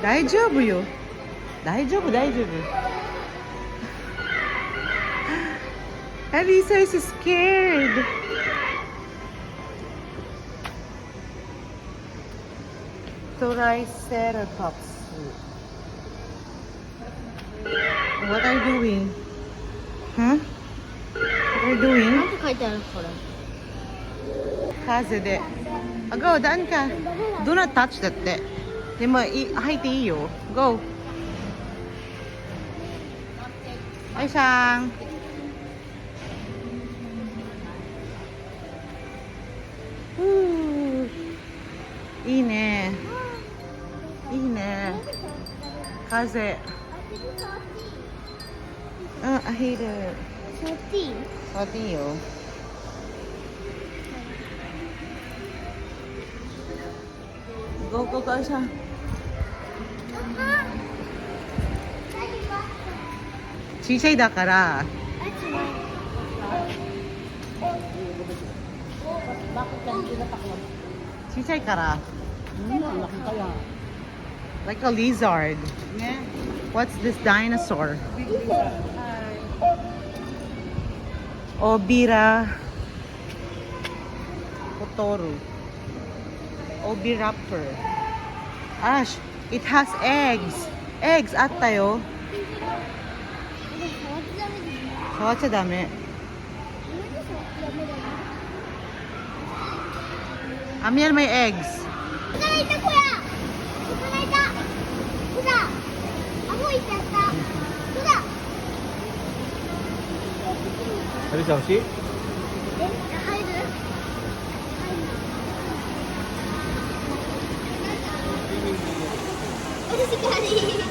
大丈夫よ。大丈夫、大丈夫。Elisa is scared. Triceratops. What are you doing? Huh? What are you doing? なんて書いてあるこれ。風で。あ、Go、daan ka. Do not touch だって。でも、入っていいよ。Go。はい、さん。いいね。いいね。風。うん、あ、いる。そっち。触っていいよ。Go、go、go、さん。小さいだから。小さいから。Like a lizard. What's this dinosaur? Obira. Kotoru. Obiraptor. Ash, it has eggs. Eggs あったよ。触っちゃダメ。Amiel may eggs. Elisa,欲しい？私が